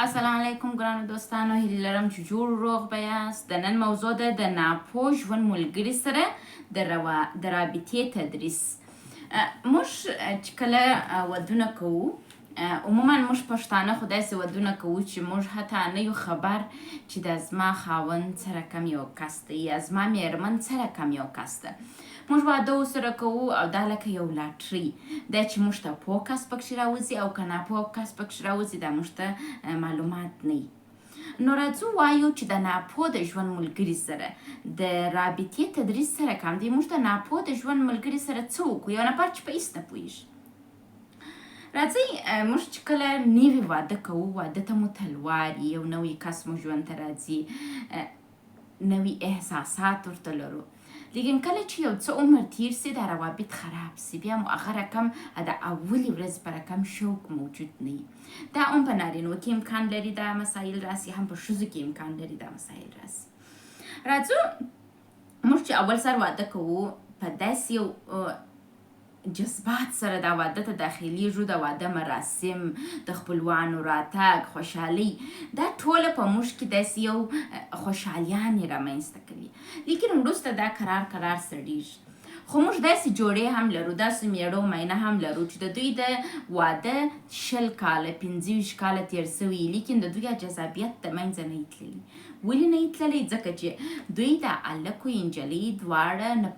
السلام علیکم ګرانو دوستانو، هیله لرم چې جوړ روغ به یاست. د نن موضوع ده د ناپوه ژوند ملګري سره د رابطې تدریس. موږ چې کله ودونه کوو، عموما موږ پښتانه خو داسې ودونه کوو چې موږ حتی نه یو خبر چې د زما خاوند سره کم یو کس دی یا زما میرمن سره کم یو کس ده. موږ واده ورسره کوو او دا لکه یو لاټري دی چې موږ ته پوه کس پکښې راوځي او که ناپوه کس پکښې راوځي دا موږ ته معلومات نه وي. نو راځو وایو چې د ناپوه د ژوند ملګري سره د رابطې تدریس سره کم دی. موږ د ناپوه د ژوند ملګري سره څه وکړو؟ یو نفر چې په هېڅ نه پوهېږي. راځئ موږ چې کله نوي واده کوو، واده ته مو تلوار یو نوی کس مو ژوند ته راځي، نوي احساسات ورته لرو، لیکن کله چې یو څه عمر تیر سي دا روابط خراب سي، بیا مو هغه رقم د اولې ورځې په رقم شوق موجود نه وي. دا هم په نارینو کې امکان لري دا مسایل راسي، هم په ښځو کې امکان لري دا مسایل راسي. راځو موږ چې اول سر واده کوو په داسې یو جذبات سره دا واده ته داخلیږو، د واده مراسم، د خپلوانو راتګ، خوشحالي، دا ټوله په موږ کې داسې یو خوشحالیانې رامنځته کوي، لیکن وروسته دا قرار سړیږي. خو موږ داسې جوړې هم لرو، داسې میړه و مینه هم لرو چې د دوی د واده 20 کاله 25 کاله تیر سوي، لیکن د دوی جذابیت د منځه نه یې تللي. ولې نه یې تللی؟ ځکه چې دوی د هلک و نجلۍ دواړه نه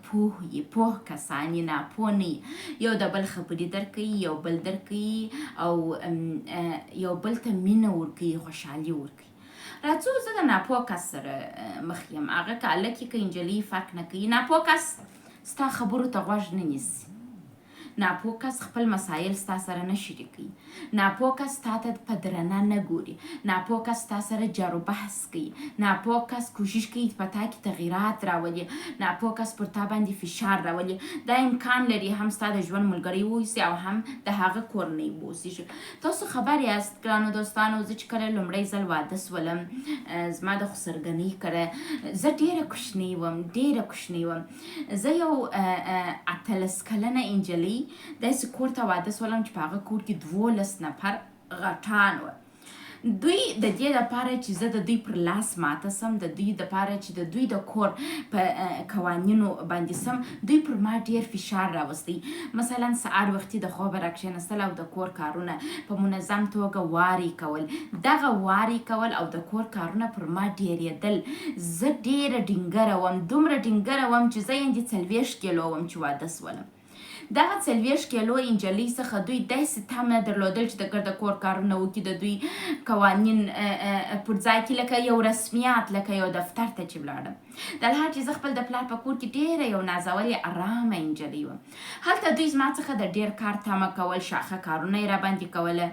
پوه کسان یې، ناپوه نه یي. یو د بل خبرې درکوي، یو بل درکوي او یو بل ته مینه ورکوي، خوشحالي ورکوي. راځو زه د ناپوه کس سره مخ یم. هغه که هلک یې که نجلۍ فرق نه کوي. ناپوه کس ستا خبرو ته غوږ نه نیسي. ناپوه کس خپل مسایل ستا سره نه شریکوي. ناپوه کس تا ته په درنه نه ګوري. ناپوه کس ستا سره جارو بحث کوي. ناپوه کس کوشش کوي په تا کې تغییرات راولي. ناپوه کس پر تا باندې فشار راولي. دا امکان لري هم ستا د ژوند ملګری واوسي او هم د هغه کورنۍ واوسي. تاسو خبر یاست ګرانو دوستانو، زه چې کله لومړی ځل واده سولم، زما د خسرګنۍ کره زه ډېره کوچنۍ وم. زه یو 18 کلنه نجلۍ داسې کور ته واده سولم چې په هغه کور کې 12 نفر غټان وه. دوی د دې لپاره چې زه د دوی پر لاس ماته سم، د دوی لپاره چې د دوی د کور په قوانینو باندې سم، دوی پر ما ډیر فشار راوستی. مثلا سهار وختي د خوبه راکښېنستل او د کور کارونه په منظم توګه واري کول، دغه واري کول او د کور کارونه پر ما ډیرېدل. زه ډیره ډینګره وم، دومره ډینګره وم چې زه یې 40 کیلو وم چې واده سولم. دغه 40 کیلو نجلۍ څخه دوی داسې تمه درلودل چې د ګرده کور کارونه وکړي، د دوی قوانین پر ځای کړي، لکه یو رسمیات، لکه یو دفتر ته چې ولاړم. د الحال چې زه خپل د پلار په کور کې ډېره یو نازولې ارامه نجلۍ وم. هلته دوی زما څخه د ډېر کار تمه کول، شاخه کارونه یې راباندې کوله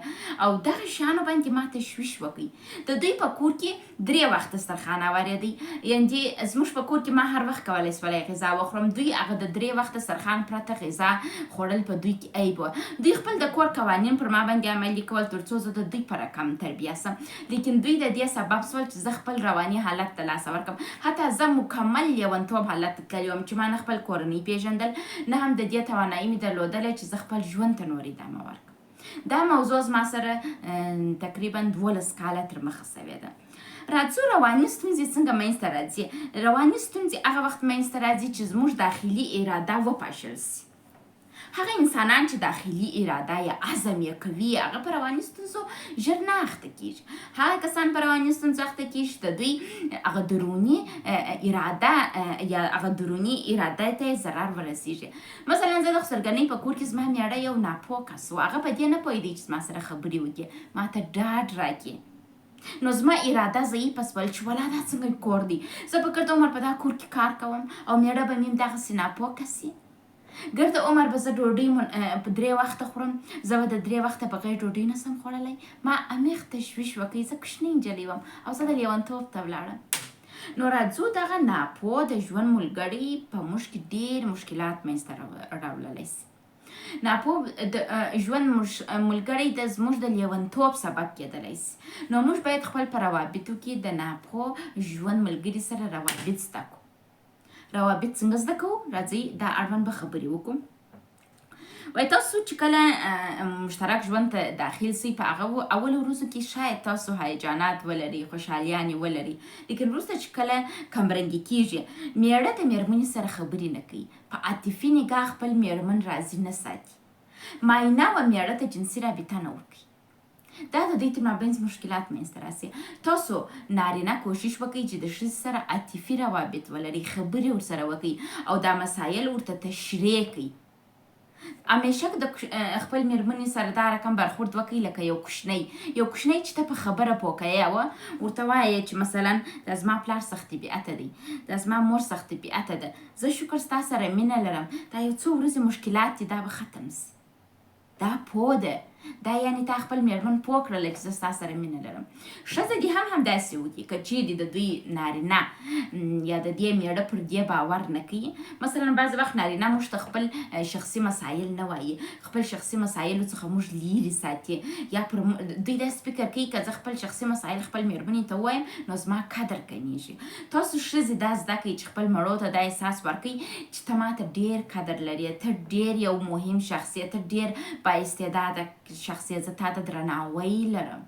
او دغه شیانو باندې ما تشویش وکړي. د دوی په کور کې 3 وخته دسترخوان اورېدی، یعنې زموږ په کور کې ما هر وخت کولی سولی غذا وخورم. دوی هغه د 3 وخته دسترخوان پرته غذا خوړل په دوی کې عیب وه. دوی خپل د کور قوانین پر ما باندې عملي کول تر څو زه د دوی په رقم تربیه سم، لیکن دوی د دې سبب سول چې زه خپل رواني حالت ته لاس ورکړم. حتی زه مکمل لیونتوب حالت ته تللې وم چې ما نه خپل کورنۍ پیژندل، نه هم د دې توانایي مې درلودله چې زه خپل ژوند ته نور ادامه ورکړم. دا موضوع زما سره تقریبا 12 کاله تر مخه سوې ده. راځو رواني ستونزې څنګه منځته راځي؟ رواني ستونزې هغه وخت منځته راځي چې زموږ داخلي اراده وپاشل سي. هغه انسانان چې داخلي اراده یا عزم یې کوي، هغه په رواني ستونزو ژر نه اخته کېږي. هغه کسان په رواني ستونزو اخته کېږي چې د دوی هغه دروني اراده یا هغه دروني اراده ته یې ضرر ورسېږي. مثلا زه د خسرګنۍ په کور کې زما میړه یو ناپوه کس و، هغه په دې نه پوهېدی چې زما سره خبرې وکړي، ما ته ډاډ راکړي. نو زما اراده ضعیفه سول چې ولا دا څنګه کور دی، زه په ګرده عمر په دا کور کې کار کوم او میړه به مې هم دغسې ناپوه کس وي. ګرده عمر به زه ډوډۍ په 3 وخته خورم، زه به د 3 وخته بغیر ډوډۍ نه سم خوړلی. ما عمیق تشویش وکړي، زه کوچنۍ نجلۍ وم او زه د لیونتوب ته ولاړم. نو راځو دغه ناپوه د ژوند ملګري په موږ کې ډېر مشکلات منځته راوړلی سي. ناپوه د ژوند ملګری د زموږ د لیونتوب سبب کېدلی سي. نو موږ باید خپل په روابطو کې د ناپوه ژوند ملګري سره روابط زده کړو. روابط څنګه زده کوو؟ راځئ دا اړوند به خبرې وکړو. وای تاسو چې کله مشترک ژوند ته داخل سئ په هغه اولو ورځو کې شاید تاسو هیجانات ولري، خوشحالیانې ولري، لیکن وروسته چې کله کمرنګي کیږي، میړه د میرمنې سره خبرې نه کوي، په عاطفي نګاه خپل میرمن راضي نه ساتي، ماینه و میړه ته جنسي رابطه نه ورکوي، دا د دوی ترمابینځ مشکلات منځته راسي. تاسو نارینه کوشش وکړئ چې د ښځې سره عاطفي روابط ولري، خبرې ورسره وکړئ او دا مسایل ورته تشریح کړئ. همیشه د خپل میرمنې سره دا رقم برخورد وکړئ لکه یو کوچنی چې ته په خبره پوه کوې ورته وایې چې مثلا دا زما پلار سخت طبیعته دی، دا زما مور سخت طبیعته ده، زه شکر ستا سره مینه لرم، دا یو څو ورځې مشکلات دي، دا به ختم سي. دا پوه ده، دا یعنی تا خپل میرمن پوه کړله چې زه ستا سره مینه لرم. ښځه دې هم همداسې وکړي که چیرې د دوی نارینه یا د دې میړه پر دې باور نه کوي. مثلا بعضې وخت نارینه موږ ته خپل شخصي مسایل نه وایي، خپل شخصي مسایلو څخه موږ لیرې ساتي، یا پر دوی داسې فکر کوي که زه خپل شخصي مسایل خپل میرمنې ته ووایم نو زما قدر کمیږي. تاسو ښځې دا زده کوئ چې خپل مړو ته دا احساس ورکوئ چې ته ماته ډېر قدر لري، ته ډېر یو مهم شخصیت، ته ډېر بااستعداده شخصیت، زه تا ته درناوی لرم.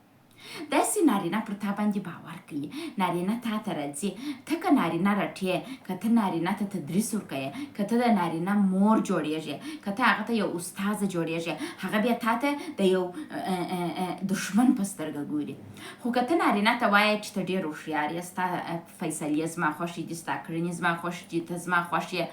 داسې نارینه پر تا باندې باور کوي، نارینه تا ته راځي. ته که نارینه رټې، که ته نارینه ته تدریس ورکوې، که ته د نارینه مور جوړېږې، که ته هغه ته یو استاذه جوړېږې، هغه بیا تا ته د یو دښمن په سترګه ګوري. خو که ته نارینه ته وایې چې ته ډېر هوښیار یې، ستا فیصلې زما خوښې دي، ستا کړنې زما خوښې دي، ته زما خوښ یې،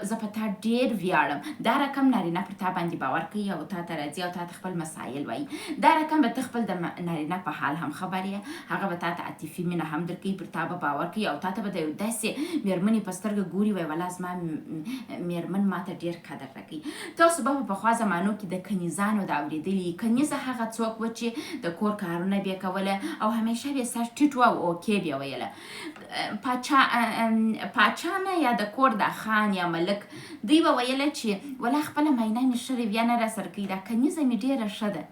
زه په تا ډېر ویاړم، دا رقم نارینه پر تا باندې باور کوي او تا ته راځي او تا ته خپل مسایل وایي. دا رقم به ته خپل د نارینه په حال هم خبر یې، هغه به تا ته عاطفي مینه هم درکوي، پر تا به باور کوي او تا ته به د یو داسې میرمنې په سترګه ګوري وایي والله زما میرمن ما ته ډېر قدر راکوي. تاسو به په پخوا زمانو کې د کنیزانو د اورېدلي، کنیزه هغه څوک و چې د کور کارونه بیا کوله او همیشه بیا سر ټیټ و او اوکې بیا ویله. پاچا نه یا د کور د خان یا ملک، دوی به ویله چې والله خپله معاینه مې ښه رویه نه راسره کوي، دا کنیزه مې ډېره ښه ده.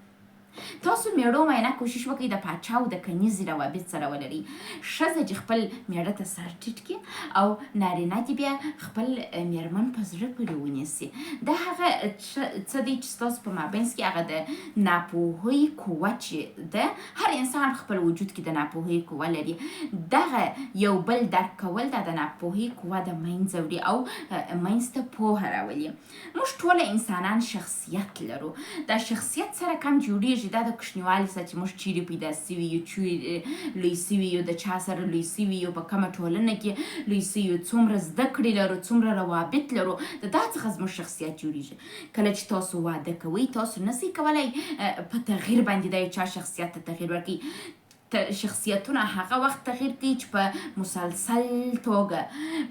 تاسو میړو معاینه کوشش وکړئ د پاچا او د کنیزې روابط سره ولري. ښځه چې خپل میړه ته سر ټیټ کړي او نارینه دې بیا خپل میرمن په زړه پورې ونیسي. دا هغه څه دی چې ستاسو په مابینځ کې هغه د ناپوهۍ قوه چې ده، هر انسان خپل وجود کې د ناپوهۍ قوه لري. دغه یو بل درک کول دا د ناپوهۍ قوه د منځه وړي او منځ ته پوهه راولي. موږ ټوله انسانان شخصیت لرو، دا شخصیت سره کم جوړېږي، دا د کوچنیوالي سره چې موږ چیرې پیدا سوي یو، چیرې لوی سوي یو، د چا سره لوی سوي یو، په کومه ټولنه کې لوی سوي یو، څومره زده کړې لرو، څومره روابط لرو، د دا څخه زموږ شخصیت جوړېږي. کله چې تاسو واده کوئ تاسو نسئ کولی په تغییر باندې د یو چا شخصیت ته تغییر ورکړئ. شخصیتونه هغه وخت تغییر کوي چې په مسلسل توګه،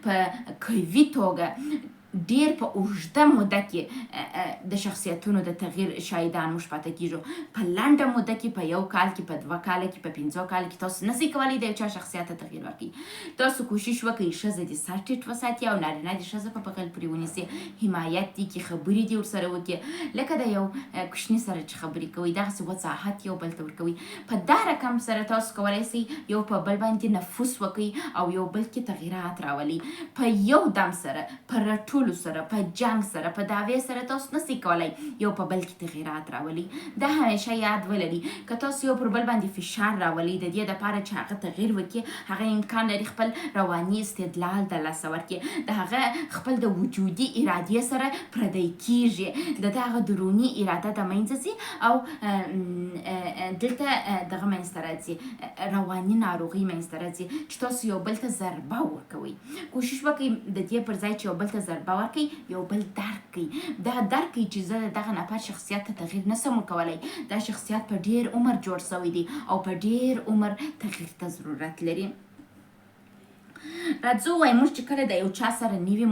په قوي توګه، ډیر په اوږده موده کې د شخصیتونو د تغییر شاهدان موږ پاتې کیږو. په لنډه موده کې، په 1 کال کې، په 2 کال کې، په 5 کال کې تاسو نسئ کولی د یو چا شخصیت ته تغییر ورکړئ. تاسو کوشش وکړئ ښځه دې سر ټیټ وساتي او نارینه دې ښځه په بغل پورې ونیسي. حمایت دي کې خبرې دې ورسره وکړي لکه د یو کوچني سره چې خبرې کوئ، دغسې وضاحت یو بل ته ورکوئ. په دا رقم سره تاسو کولی سئ یو په بل باندې نفوذ وکړئ او یو بل کې تغییرات راولئ. په یو دم سره، په رټولو سره، په جنگ سره، په دعوې سره تاسو نسئ کولی یو په بل کې تغییرات راولئ. دا همیشه یاد ولري که تاسو یو پر بل باندې فشار راولئ د دې دپاره چې هغه تغییر وکړي، هغه امکان لري خپل رواني استدلال د لاسه ورکړي، د هغه خپل د وجودي ارادې سره پردی کیږي، د هغه دروني اراده د منځه ځي او دلته دغه منځته راځي، رواني ناروغي منځته راځي چې تاسو یو بل ته ضربه ورکوئ. کوشش وکړئ د دې پر ځای چې یو بل ته ضربه ورکړئ یو بل درک کوي. دا درک کوي چې زه دغه نفر شخصیت ته تغییر نسم ورکولی، دا شخصیت په ډیر عمر جوړ شوی دی او په ډیر عمر تغییر ته ضرورت لري. راځو وایي موږ چې کله د یو چا سره نوي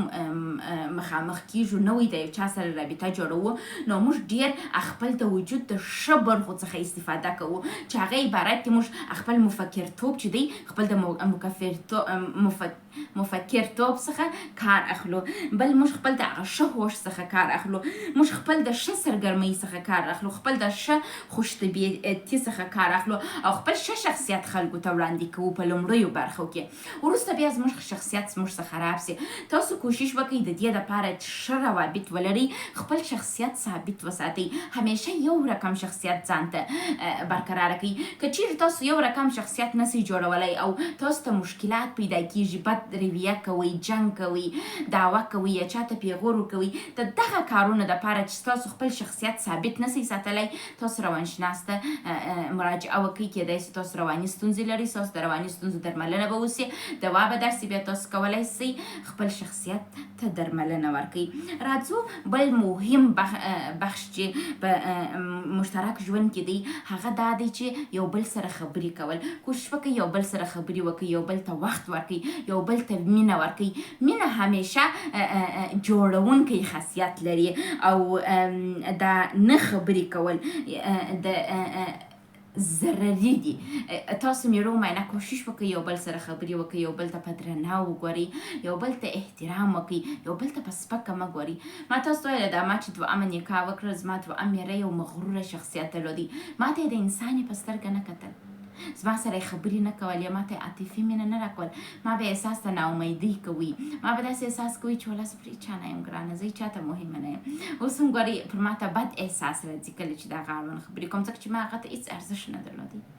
مخامخ کیږو، نوی د یو چا سره رابطه جوړوو، نو موږ ډیر خپل د وجود د ښه برخو څخه استفاده کوو چې هغه عبارت دی موږ خپل مفکرتوب چې دی، خپل د مفکرتوب څخه کار اخلو، بل موږ خپل د هغه ښه هوش څخه کار اخلو، موږ خپل د ښه سرګرمۍ څخه کار اخلو، خپل د ښه خوشطبیعتي څخه کار اخلو او خپل ښه شخصیت خلکو ته وړاندې کوو په لومړیو برخو کې. وروسته بیا زموږ شخصیت زموږ څخه خراب سي. تاسو کوشش وکړئ د دې دپاره چې ښه روابط ولرئ، خپل شخصیت ثابت وساتئ، همیشه یو رقم شخصیت ځان ته برقراره کړئ. که چیرې تاسو یو رقم شخصیت نسئ جوړولی او تاسو ته مشکلات پیدا کیږي، بد رویه کوئ، جنګ کوئ، دعوه کوئ یا چاته پیغور ورکوئ، د دغه کارونو دپاره چې تاسو خپل شخصیت ثابت نسئ ساتلی، تاسو روانشناس ته مراجعه وکړئ. کیدای سي تاسو رواني ستونزې لرئ، ستاسو د رواني ستونزو درملنه به وسي، دوا به درسي، بیا تاسو کولی سئ خپل شخصیت ته درملنه ورکړئ. راځو بل مهم بخش چې په مشترک ژوند کې دی، هغه دا دی چې یو بل سره خبرې کول. کوشش وکړئ یو بل سره خبرې وکړئ، یو بل ته وخت ورکړئ، یو بل ته مینه ورکړئ. مینه همیشه جوړونکی خاصیت لري او دا نه خبرې کول د ضرري دي. تاسو میرو مینه کوشش وکړئ یو بل سره خبرې وکړئ، یو بل ته په درناوي وګورئ، یو بل ته احترام وکړئ، یو بل ته په سپکه مه ګورئ. ما تاسو ته ویله ده ما چې دوهمه نکاح وکړه، زما دوهم میره یو مغروره شخصیت درلودی. ما ته یې د انسان یې په سترګه نه کتل، زما سره یې خبرې نه کول یا ما ته یې عاطفي مینه نه راکول. ما به احساس ته ناامیدۍ کوي، ما به داسې احساس کوي چې والله زه پر هېچا نه یم ګرانه، زه چاته مهمه نه یم. اوس هم ګورئ پر ما ته بد احساس راځي کله چې دغه اړوند خبرې کوم، ځکه چې ما هغه ته هېڅ ارزښت نه درلودی.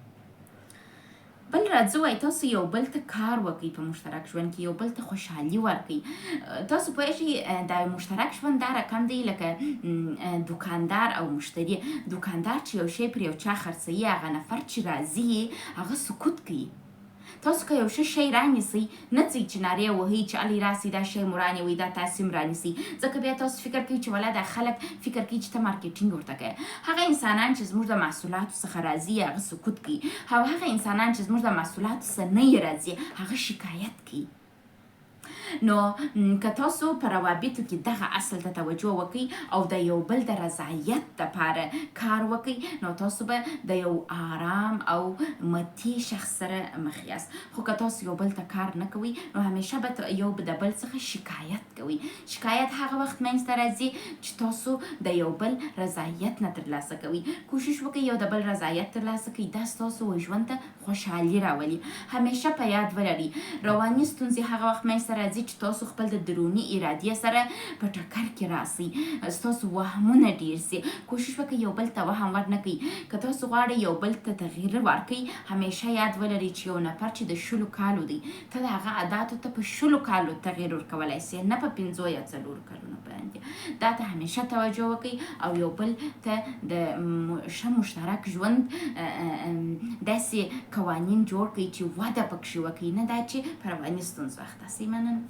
بل راځو وایي تاسو یو بل ته کار وکړئ په مشترک ژوند کې، یو بل ته خوشحالي ورکړئ. تاسو پوهېږئ دا مشترک ژوند دا رقم دی لکه دوکاندار او مشتری. دوکاندار چې یو شی پر یو چا خرڅوي، هغه نفر چې راځي هغه سکوت کوي. تاسو که یو ښه شی رانیسئ، نه ځئ چې نارې وهئ چې الې راسئ دا شی مو رانیوئ، دا تاسې هم رانیسئ، ځکه بیا تاسو فکر کوئ چې والله دا خلک فکر کوي چې ته مارکیټینګ ورته کوې. هغه انسانان چې زموږ د محصولاتو څخه راځي هغه سکوت کوي، او هغه انسانان چې زموږ د محصولاتو څخه نه راځي هغه شکایت کوي. نو که تاسو په روابطو کې دغه اصل ته توجه وکړئ او د یو بل د رضایت دپاره کار وکړئ، نو تاسو به د یو آرام او متي شخص سره مخ یاست. خو که تاسو یو بل ته کار نه کوئ، نو همیشه به یو د بل څخه شکایت کوئ. شکایت هغه وخت منځته راځي چې تاسو د یو بل رضایت نه ترلاسه کوئ. کوشش وکړئ یو د بل رضایت ترلاسه کړئ، دا ستاسو ژوند ته خوشحالي راولي. همیشه په یاد ولرئ رواني ستونزې هغه وخت منځته راځي چې تاسو خپل د دروني ارادې سره په ټکر کې راسئ، ستاسو وهمونه ډیر سي. کوشش وکړئ یو بل ته وهم ور نه کړئ. که تاسو غواړئ یو بل ته تغییر ورکړئ، همیشه یاد ولرئ چې یو نفر چې د 10 کالو دی، ته د هغه عاداتو ته په 10 کالو تغییر ورکولی سي، نه په 5 یا 4 کلونو باندې. دا ته همیشه توجه وکړئ او یو بل ته د ښه مشترک ژوند داسې قوانین جوړ کړئ چې وده پکښې وکړئ، نه دا چې په رواني ستونزو اخته سئ. مننه.